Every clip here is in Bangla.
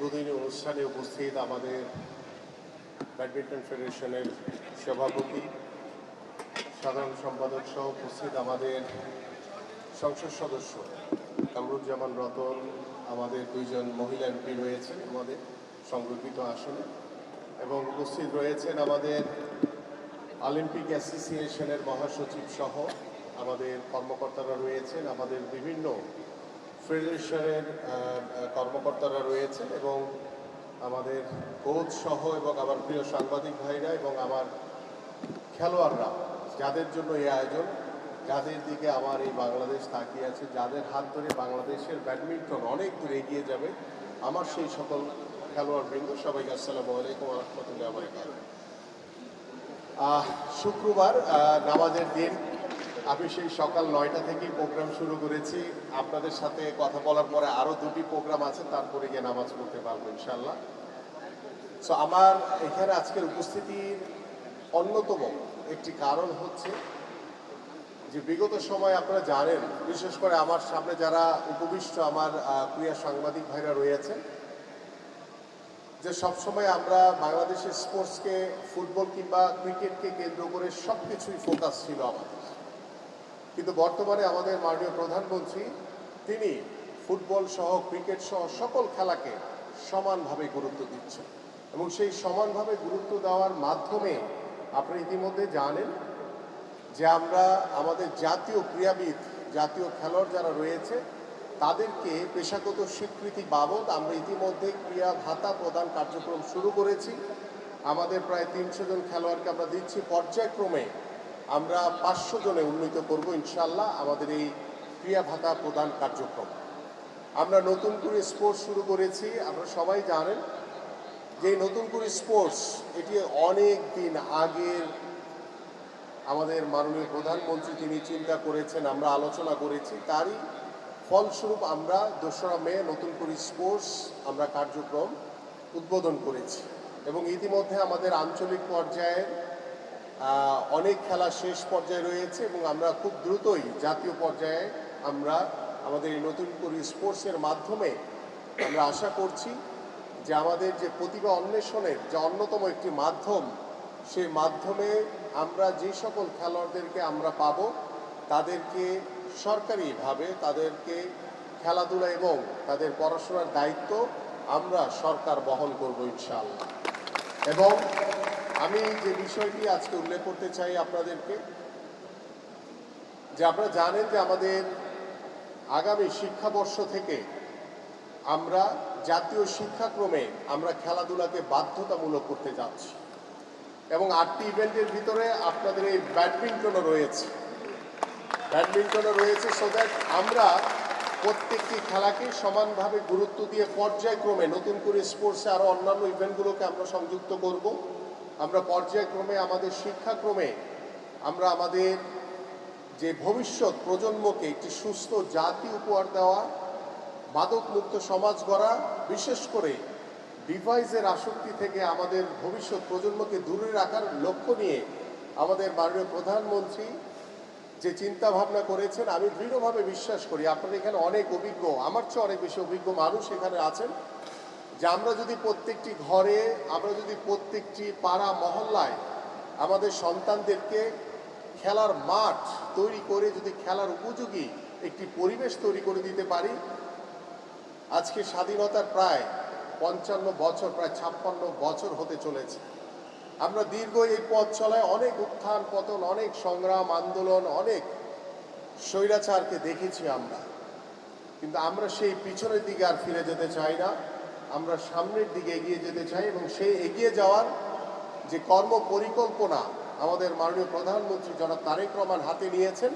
উদ্বোধনী অনুষ্ঠানে উপস্থিত আমাদের ব্যাডমিন্টন ফেডারেশনের সভাপতি, সাধারণ সম্পাদক সহ উপস্থিত আমাদের সংসদ সদস্য কামরুজ্জামান রতন, আমাদের দুইজন মহিলা এমপি রয়েছেন আমাদের সংরক্ষিত আসনে, এবং উপস্থিত রয়েছেন আমাদের অলিম্পিক অ্যাসোসিয়েশনের মহাসচিব সহ আমাদের কর্মকর্তারা রয়েছেন, আমাদের বিভিন্ন ফেডারেশনের কর্মকর্তারা রয়েছেন, এবং আমাদের কোচ সহ এবং আমার প্রিয় সাংবাদিক ভাইরা এবং আমার খেলোয়াড়রা, যাদের জন্য এই আয়োজন, যাদের দিকে আমার এই বাংলাদেশ তাকিয়ে আছে, যাদের হাত ধরে বাংলাদেশের ব্যাডমিন্টন অনেক দূর এগিয়ে যাবে, আমার সেই সকল খেলোয়াড়বৃন্দ, সবাইকে আসসালামু আলাইকুম ওয়া রাহমাতুল্লাহি ওয়া বারাকাতুহু। শুক্রবার নামাজের দিন, আমি সেই সকাল 9টা থেকেই প্রোগ্রাম শুরু করেছি। আপনাদের সাথে কথা বলার পরে আরও দুটি প্রোগ্রাম আছে, তারপরে গিয়ে নামাজ পড়তে পারবো ইনশাল্লাহ। সো আমার এখানে আজকের উপস্থিতির অন্যতম একটি কারণ হচ্ছে যে বিগত সময় আপনারা জানেন, বিশেষ করে আমার সামনে যারা উপবিষ্ট আমার প্রিয় সাংবাদিক ভাইরা রয়েছেন, যে সবসময় আমরা বাংলাদেশের স্পোর্টসকে, ফুটবল কিংবা ক্রিকেটকে কেন্দ্র করে সব কিছুই ফোকাস ছিল আমাদের। কিন্তু বর্তমানে আমাদের মাননীয় প্রধানমন্ত্রী, তিনি ফুটবল সহ ক্রিকেট সহ সকল খেলাকে সমানভাবে গুরুত্ব দিচ্ছেন, এবং সেই সমানভাবে গুরুত্ব দেওয়ার মাধ্যমে আপনি ইতিমধ্যে জানেন যে আমরা আমাদের জাতীয় ক্রীড়াবিদ, জাতীয় খেলোয়াড় যারা রয়েছে, তাদেরকে পেশাগত স্বীকৃতি বাবদ আমরা ইতিমধ্যে ক্রীড়া ভাতা প্রদান কার্যক্রম শুরু করেছি। আমাদের প্রায় 300 জন খেলোয়াড়কে আমরা দিচ্ছি। পর্যায়ক্রমে আমরা 500 জনে উন্নীত করব ইনশাল্লাহ আমাদের এই ক্রীড়া ভাতা প্রদান কার্যক্রম। আমরা নতুন করে স্পোর্টস শুরু করেছি। আমরা সবাই জানেন যে নতুন করে স্পোর্টস, এটি অনেক দিন আগের আমাদের মাননীয় প্রধানমন্ত্রী তিনি চিন্তা করেছেন, আমরা আলোচনা করেছি, তারই ফলস্বরূপ আমরা 2রা মে নতুন করে স্পোর্টস আমরা কার্যক্রম উদ্বোধন করেছি, এবং ইতিমধ্যে আমাদের আঞ্চলিক পর্যায়ে অনেক খেলা শেষ পর্যায়ে রয়েছে, এবং আমরা খুব দ্রুতই জাতীয় পর্যায়ে আমরা আমাদের এই নতুন করে স্পোর্টসের মাধ্যমে আমরা আশা করছি যে আমাদের যে প্রতিভা অন্বেষণের যে অন্যতম একটি মাধ্যম, সেই মাধ্যমে আমরা যে সকল খেলোয়াড়দেরকে আমরা পাব, তাদেরকে সরকারিভাবে তাদেরকে খেলাধুলা এবং তাদের পড়াশোনার দায়িত্ব আমরা সরকার বহন করব ইনশাআল্লাহ। এবং আমি যে বিষয়টি আজকে উল্লেখ করতে চাই আপনাদেরকে, যে আপনারা জানেন যে আমাদের আগামী শিক্ষাবর্ষ থেকে আমরা জাতীয় শিক্ষাক্রমে আমরা খেলাধুলাকে বাধ্যতামূলক করতে যাচ্ছি, এবং 8টি ইভেন্টের ভিতরে আপনাদের এই ব্যাডমিন্টনও রয়েছে, সো দ্যাট আমরা প্রত্যেকটি খেলাকে সমানভাবে গুরুত্ব দিয়ে পর্যায়ক্রমে নতুন করে স্পোর্টসে আরও অন্যান্য ইভেন্টগুলোকে আমরা সংযুক্ত করব। আমরা পর্যায়ক্রমে আমাদের শিক্ষাক্রমে আমরা আমাদের যে ভবিষ্যৎ প্রজন্মকে একটি সুস্থ জাতি উপহার দেওয়া, মাদকমুক্ত সমাজ গড়া, বিশেষ করে ডিভাইসের আসক্তি থেকে আমাদের ভবিষ্যৎ প্রজন্মকে দূরে রাখার লক্ষ্য নিয়ে আমাদের মাননীয় প্রধানমন্ত্রী যে চিন্তা ভাবনা করেছেন, আমি দৃঢ়ভাবে বিশ্বাস করি আপনারা এখানে অনেক অভিজ্ঞ, আমার চেয়ে অনেক বেশি অভিজ্ঞ মানুষ এখানে আছেন, যে আমরা যদি প্রত্যেকটি ঘরে, আমরা যদি প্রত্যেকটি পাড়া মহল্লায় আমাদের সন্তানদেরকে খেলার মাঠ তৈরি করে যদি খেলার উপযোগী একটি পরিবেশ তৈরি করে দিতে পারি, আজকে স্বাধীনতার প্রায় 55 বছর, প্রায় 56 বছর হতে চলেছে। আমরা দীর্ঘ এই পথ চলায় অনেক উত্থান পতন, অনেক সংগ্রাম আন্দোলন, অনেক স্বৈরাচারকে দেখেছি আমরা, কিন্তু আমরা সেই পিছনের দিকে আর ফিরে যেতে চাই না, আমরা সামনের দিকে এগিয়ে যেতে চাই, এবং সেই এগিয়ে যাওয়ার যে কর্ম পরিকল্পনা আমাদের মাননীয় প্রধানমন্ত্রী জনাব তারেক রহমান হাতে নিয়েছেন,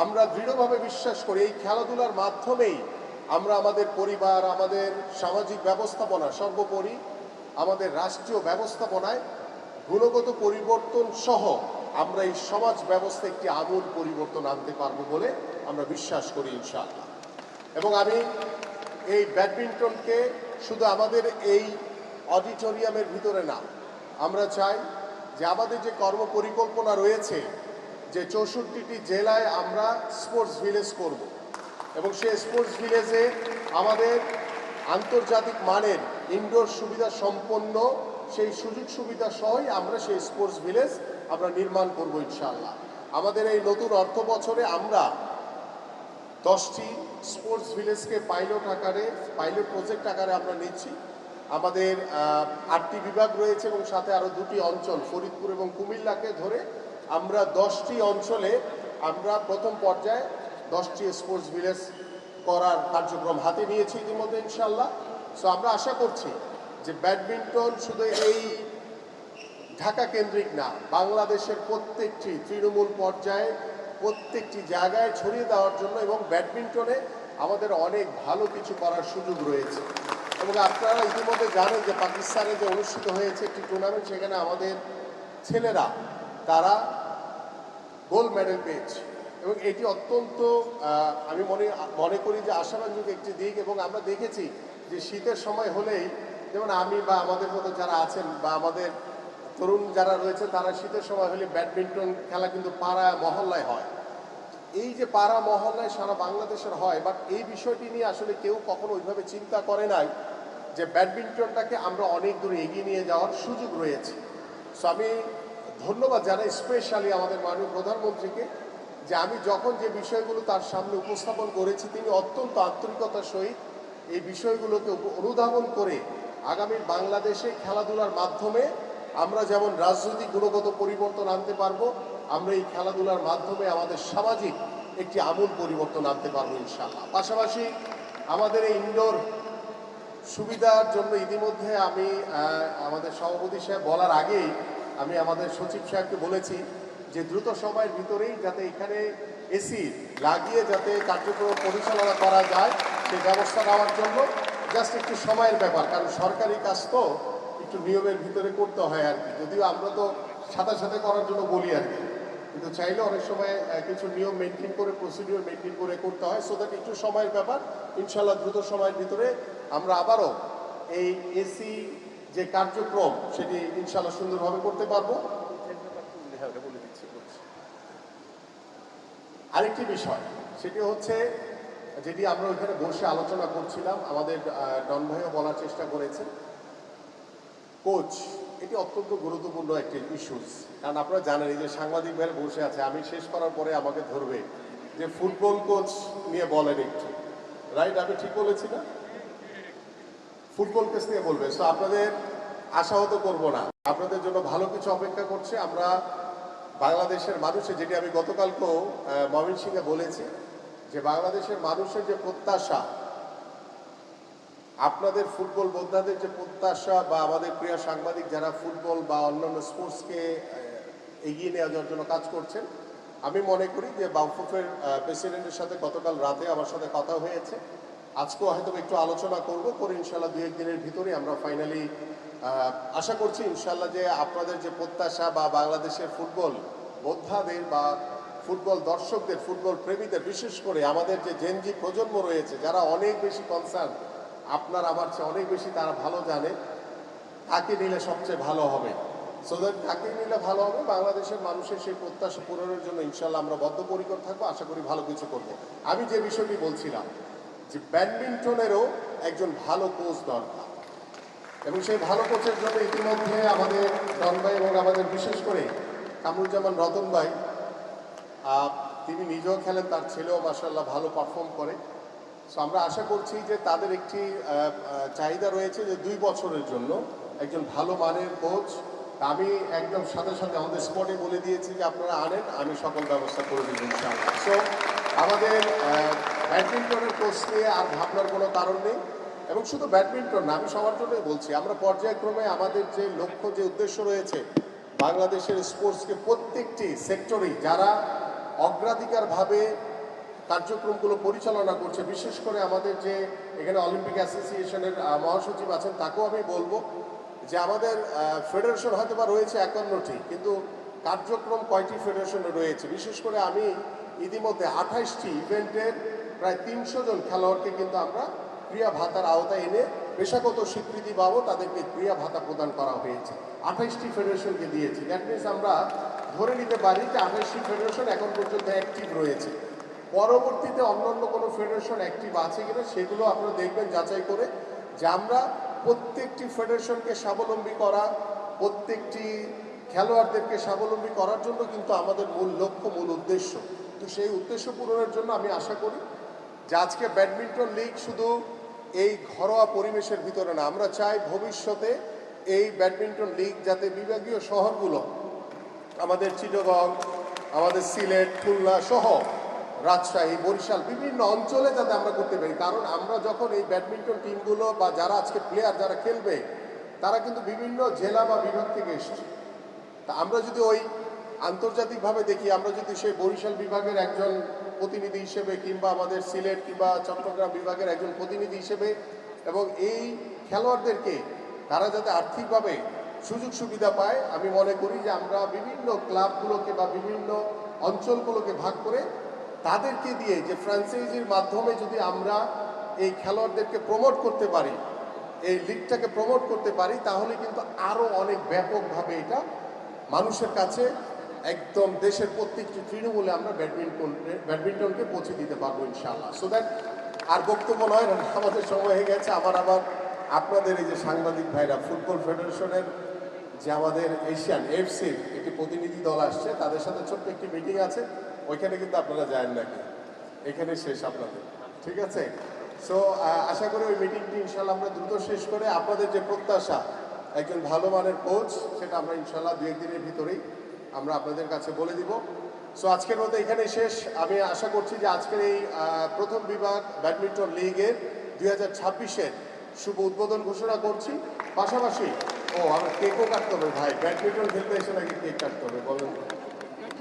আমরা দৃঢ়ভাবে বিশ্বাস করি এই খেলাধুলার মাধ্যমেই আমরা আমাদের পরিবার, আমাদের সামাজিক ব্যবস্থাপনা, সর্বোপরি আমাদের রাষ্ট্রীয় ব্যবস্থাপনায় গুণগত পরিবর্তন সহ আমরা এই সমাজ ব্যবস্থা একটি আমূল পরিবর্তন আনতে পারবো বলে আমরা বিশ্বাস করি ইনশাআল্লাহ। এবং আমি এই ব্যাডমিন্টনকে শুধু আমাদের এই অডিটোরিয়ামের ভিতরে না, আমরা চাই যে আমাদের যে কর্ম পরিকল্পনা রয়েছে, যে 64টি জেলায় আমরা স্পোর্টস ভিলেজ করব, এবং সেই স্পোর্টস ভিলেজে আমাদের আন্তর্জাতিক মানের ইনডোর সুবিধা সম্পন্ন সেই সুযোগ সুবিধা সহই আমরা সেই স্পোর্টস ভিলেজ আমরা নির্মাণ করব ইনশাআল্লাহ। আমাদের এই নতুন অর্থ বছরে আমরা 10টি স্পোর্টস ভিলেজকে পাইলট প্রজেক্ট আকারে আমরা নিচ্ছি। আমাদের 8টি বিভাগ রয়েছে এবং সাথে আরও 2টি অঞ্চল ফরিদপুর এবং কুমিল্লাকে ধরে আমরা 10টি অঞ্চলে আমরা প্রথম পর্যায়ে 10টি স্পোর্টস ভিলেজ করার কার্যক্রম হাতে নিয়েছি ইতিমধ্যে ইনশাআল্লাহ। সো আমরা আশা করছি যে ব্যাডমিন্টন শুধু এই ঢাকা কেন্দ্রিক না, বাংলাদেশের প্রত্যেকটি তৃণমূল পর্যায়ে প্রত্যেকটি জায়গায় ছড়িয়ে দেওয়ার জন্য এবং ব্যাডমিন্টনে আমাদের অনেক ভালো কিছু করার সুযোগ রয়েছে। এবং আপনারা ইতিমধ্যে জানেন যে পাকিস্তানে যে অনুষ্ঠিত হয়েছে একটি টুর্নামেন্ট, সেখানে আমাদের ছেলেরা তারা গোল্ড মেডেল পেয়েছে এবং এটি অত্যন্ত আমি মনে করি যে আশাব্যঞ্জক একটি দিক। এবং আমরা দেখেছি যে শীতের সময় হলেই, যেমন আমি বা আমাদের মতো যারা আছেন বা আমাদের তরুণ যারা রয়েছে, তারা শীতের সময় হলে ব্যাডমিন্টন খেলা কিন্তু পাড়া মহল্লায় হয়। এই যে পাড়া মহল্লায় সারা বাংলাদেশের হয়, বাট এই বিষয়টি নিয়ে আসলে কেউ কখনো ওইভাবে চিন্তা করে নাই যে ব্যাডমিন্টনটাকে আমরা অনেক দূরে এগিয়ে নিয়ে যাওয়ার সুযোগ রয়েছে। সো আমি ধন্যবাদ জানাই স্পেশালি আমাদের মাননীয় প্রধানমন্ত্রীকে যে আমি যখন যে বিষয়গুলো তার সামনে উপস্থাপন করেছি, তিনি অত্যন্ত আন্তরিকতার সহিত এই বিষয়গুলোকে অনুধাবন করে আগামীর বাংলাদেশে খেলাধুলার মাধ্যমে আমরা যেমন রাজনৈতিক গুণগত পরিবর্তন আনতে পারবো, আমরা এই খেলাধুলার মাধ্যমে আমাদের সামাজিক একটি আমূল পরিবর্তন আনতে পারবো ইনশাআল্লাহ। পাশাপাশি আমাদের এই ইনডোর সুবিধার জন্য ইতিমধ্যে আমি আমাদের সভাপতি সাহেব বলার আগেই আমি আমাদের সচিব সাহেবকে বলেছি যে দ্রুত সময়ের ভিতরেই যাতে এখানে এসি লাগিয়ে যাতে কার্যক্রম পরিচালনা করা যায় সেই ব্যবস্থা নেওয়ার জন্য। জাস্ট একটু সময়ের ব্যাপার, কারণ সরকারি কাজ তো একটু নিয়মের ভিতরে করতে হয় আর কি। যদিও আমরা তো সাথে সাথে করার জন্য বলি আর কি, কিন্তু চাইলে অনেক সময় কিছু নিয়ম মেনটেন করে প্রসিডিওর মেনটেন করে করতে হয়। সো দ্যাট একটু সময়ের ব্যাপার, ইনশাল্লাহ দ্রুত সময়ের ভিতরে আমরা আবারও এই এসি যে কার্যক্রম সেটি ইনশাল্লাহ সুন্দরভাবে করতে পারবো। আরেকটি বিষয় সেটি হচ্ছে যেটি আমরা ওইখানে বসে আলোচনা করছিলাম, আমাদের ডন ভাইও বলার চেষ্টা করেছেন, কোচ। এটি অত্যন্ত গুরুত্বপূর্ণ একটি ইস্যুস। কারণ আপনারা জানেন এই যে সাংবাদিক ভাইয়ের বসে আছে, আমি শেষ করার পরে আমাকে ধরবে যে ফুটবল কোচ নিয়ে বলেন একটু, রাইট? আমি ঠিক বলেছি না? ফুটবল কোচ নিয়ে বলবে। সো আপনাদের আশাহত করব না, আপনাদের জন্য ভালো কিছু অপেক্ষা করছে। আমরা বাংলাদেশের মানুষের, যেটি আমি গতকালকেও ময়মনসিংহে বলেছি, যে বাংলাদেশের মানুষের যে প্রত্যাশা, আপনাদের ফুটবল বোদ্ধাদের যে প্রত্যাশা বা আমাদের প্রিয় সাংবাদিক যারা ফুটবল বা অন্যান্য স্পোর্টসকে এগিয়ে নেওয়ার জন্য কাজ করছেন, আমি মনে করি যে বাউফের প্রেসিডেন্টের সাথে গতকাল রাতে আমার সাথে কথা হয়েছে, আজকেও হয়তো একটু আলোচনা করে ইনশাল্লাহ 2-1 দিনের ভিতরে আমরা ফাইনালি আশা করছি ইনশাল্লাহ যে আপনাদের যে প্রত্যাশা বা বাংলাদেশের ফুটবল বোদ্ধাদের বা ফুটবল দর্শকদের, ফুটবল প্রেমীদের, বিশেষ করে আমাদের যে জেনজি প্রজন্ম রয়েছে যারা অনেক বেশি কনসার্ন, আপনার আমার চেয়ে অনেক বেশি তারা ভালো জানে কাকে নিলে সবচেয়ে ভালো হবে। সো দ্যাট কাকে নিলে ভালো হবে, বাংলাদেশের মানুষের সেই প্রত্যাশা পূরণের জন্য ইনশাল্লাহ আমরা বদ্ধপরিকর থাকবো, আশা করি ভালো কিছু করব। আমি যে বিষয়টি বলছিলাম যে ব্যাডমিন্টনেরও একজন ভালো কোচ দরকার এবং সেই ভালো কোচের জন্য ইতিমধ্যে আমাদের ডন ভাই এবং আমাদের বিশেষ করে কামরুজ্জামান রতন ভাই, তিনি নিজেও খেলেন, তার ছেলেও মাশাআল্লাহ ভালো পারফর্ম করে। সো আমরা আশা করছি যে তাদের একটি চাহিদা রয়েছে যে 2 বছরের জন্য একজন ভালো মানের কোচ। আমি একদম সাথে সাথে আমাদের স্পটে বলে দিয়েছি যে আপনারা আনেন, আমি সকল ব্যবস্থা করে দেবো ইনশাআল্লাহ। সো আমাদের ব্যাডমিন্টনের কোচ নিয়ে আর ভাবনার কোনো কারণ নেই। এবং শুধু ব্যাডমিন্টন না, আমি সবার জন্যই বলছি, আমরা পর্যায়ক্রমে আমাদের যে লক্ষ্য, যে উদ্দেশ্য রয়েছে, বাংলাদেশের স্পোর্টসকে প্রত্যেকটি সেক্টরেই যারা অগ্রাধিকারভাবে কার্যক্রমগুলো পরিচালনা করছে, বিশেষ করে আমাদের যে এখানে অলিম্পিক অ্যাসোসিয়েশনের মহাসচিব আছেন, তাকেও আমি বলবো যে আমাদের ফেডারেশন হয়তো বা রয়েছে 51টি, কিন্তু কার্যক্রম কয়টি ফেডারেশনে রয়েছে। বিশেষ করে আমি ইতিমধ্যে 28টি ইভেন্টের প্রায় 300 জন খেলোয়াড়কে কিন্তু আমরা ক্রীড়া ভাতার আওতায় এনে পেশাগত স্বীকৃতি পাবো, তাদেরকে ক্রীড়া ভাতা প্রদান করা হয়েছে। 28টি ফেডারেশনকে দিয়েছি। দ্যাট মিনস আমরা ধরে নিতে পারি যে 28টি ফেডারেশন এখন পর্যন্ত অ্যাক্টিভ রয়েছে। পরবর্তীতে অন্যান্য কোনো ফেডারেশন অ্যাক্টিভ আছে কিনা সেগুলো আপনারা দেখবেন যাচাই করে, যে আমরা প্রত্যেকটি ফেডারেশনকে স্বাবলম্বী করা, প্রত্যেকটি খেলোয়াড়দেরকে স্বাবলম্বী করার জন্য কিন্তু আমাদের মূল লক্ষ্য, মূল উদ্দেশ্য। তো সেই উদ্দেশ্য পূরণের জন্য আমি আশা করি যে আজকে ব্যাডমিন্টন লিগ শুধু এই ঘরোয়া পরিবেশের ভিতরে না, আমরা চাই ভবিষ্যতে এই ব্যাডমিন্টন লিগ যাতে বিভাগীয় শহরগুলো, আমাদের চিটাগং, আমাদের সিলেট, খুলনা সহ রাজশাহী, বরিশাল, বিভিন্ন অঞ্চলে যাতে আমরা করতে পারি। কারণ আমরা যখন এই ব্যাডমিন্টন টিমগুলো বা যারা আজকে প্লেয়ার যারা খেলবে, তারা কিন্তু বিভিন্ন জেলা বা বিভাগ থেকে এসছে। তা আমরা যদি ওই আন্তর্জাতিকভাবে দেখি, আমরা যদি সেই বরিশাল বিভাগের একজন প্রতিনিধি হিসেবে কিংবা আমাদের সিলেট কিংবা চট্টগ্রাম বিভাগের একজন প্রতিনিধি হিসেবে, এবং এই খেলোয়াড়দেরকে তারা যাতে আর্থিকভাবে সুযোগ সুবিধা পায়, আমি মনে করি যে আমরা বিভিন্ন ক্লাবগুলোকে বা বিভিন্ন অঞ্চলগুলোকে ভাগ করে তাদেরকে দিয়ে যে ফ্র্যাঞ্চাইজির মাধ্যমে যদি আমরা এই খেলোয়াড়দেরকে প্রমোট করতে পারি, এই লিগটাকে প্রমোট করতে পারি, তাহলে কিন্তু আরও অনেক ব্যাপকভাবে এটা মানুষের কাছে একদম দেশের প্রত্যেকটি তৃণমূলে আমরা ব্যাডমিন্টনকে পৌঁছে দিতে পারবো ইনশাআল্লাহ। সো দ্যাট আর বক্তব্য নয়, আমাদের সময় হয়ে গেছে। আবার আপনাদের এই যে সাংবাদিক ভাইরা, ফুটবল ফেডারেশনের যে আমাদের এশিয়ান এফসির একটি প্রতিনিধি দল আসছে, তাদের সাথে ছোট্ট একটি মিটিং আছে, ওইখানে কিন্তু আপনারা যায়েন নাকি, এখানে শেষ আপনাদের, ঠিক আছে? সো আশা করি ওই মিটিংটি ইনশাল্লাহ আমরা দ্রুত শেষ করে আপনাদের যে প্রত্যাশা একজন ভালো মানের কোচ, সেটা আমরা ইনশাল্লাহ 2-1 দিনের ভিতরেই আমরা আপনাদের কাছে বলে দিব। সো আজকের মতো এখানে শেষ। আমি আশা করছি যে আজকের এই প্রথম বিভাগ ব্যাডমিন্টন লিগের 2026-এর শুভ উদ্বোধন ঘোষণা করছি। পাশাপাশি আমার কেকও কাটতে হবে ভাই, ব্যাডমিন্টন খেলতে এসে নাকি কেক কাটতে হবে বলেন।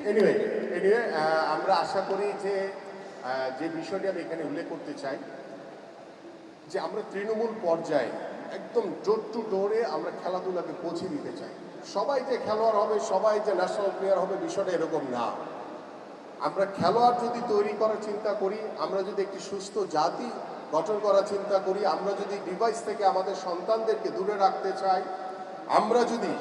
এনিওয়ে আমরা আশা করি যে বিষয়টি আমি এখানে উল্লেখ করতে চাই, যে আমরা তৃণমূল পর্যায়ে একদম ডোর টু ডোরে আমরা খেলাধুলাকে পৌঁছে দিতে চাই। সবাই যে খেলোয়াড় হবে, সবাই যে ন্যাশনাল প্লেয়ার হবে, বিষয়টা এরকম না। আমরা খেলোয়াড় যদি তৈরি করার চিন্তা করি, আমরা যদি একটি সুস্থ জাতি গঠন করার চিন্তা করি, আমরা যদি ডিভাইস থেকে আমাদের সন্তানদেরকে দূরে রাখতে চাই, আমরা যদি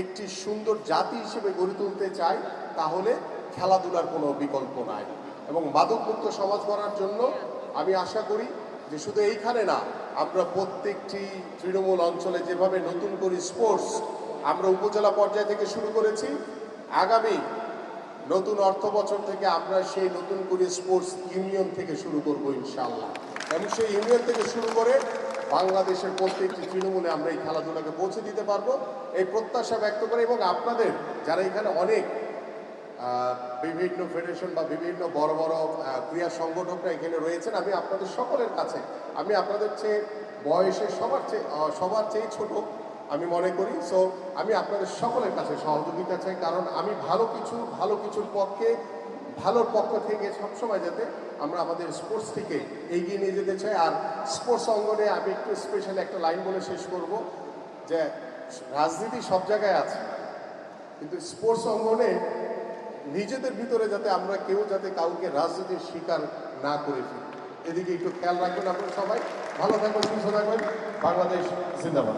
একটি সুন্দর জাতি হিসেবে গড়ে তুলতে চাই, তাহলে খেলাধুলার কোনো বিকল্প নাই। এবং মাদকমুক্ত সমাজ গড়ার জন্য আমি আশা করি যে শুধু এইখানে না, আমরা প্রত্যেকটি তৃণমূল অঞ্চলে যেভাবে নতুন করে স্পোর্টস আমরা উপজেলা পর্যায় থেকে শুরু করেছি, আগামী নতুন অর্থ বছর থেকে আমরা সেই নতুন করে স্পোর্টস ইউনিয়ন থেকে শুরু করব ইনশাআল্লাহ। এবং সেই ইউনিয়ন থেকে শুরু করে বাংলাদেশের প্রত্যেকটি তৃণমূলে আমরা এই খেলাধুলাকে পৌঁছে দিতে পারবো, এই প্রত্যাশা ব্যক্ত করে। এবং আপনাদের যারা এখানে অনেক বিভিন্ন ফেডারেশন বা বিভিন্ন বড় বড় ক্রীড়া সংগঠকরা এখানে রয়েছেন, আমি আপনাদের সকলের কাছে, আমি আপনাদের চেয়ে বয়সে সবার চেয়ে ছোট আমি মনে করি। সো আমি আপনাদের সকলের কাছে সহযোগিতা চাই, কারণ আমি ভালো কিছুর পক্ষে, ভালোর পক্ষ থেকে সবসময় যাতে আমরা আমাদের স্পোর্টসটিকে এগিয়ে নিয়ে যেতে চাই। আর স্পোর্টস অঙ্গনে আমি একটু স্পেশাল একটা লাইন বলে শেষ করব, যে রাজনীতি সব জায়গায় আছে, কিন্তু স্পোর্টস অঙ্গনে নিজেদের ভিতরে যাতে আমরা কেউ যাতে কাউকে রাজনীতির শিকার না করে ফেলি, এদিকে একটু খেয়াল রাখবেন। আপনারা সবাই ভালো থাকবেন, সুস্থ থাকবেন। বাংলাদেশ জিন্দাবাদ।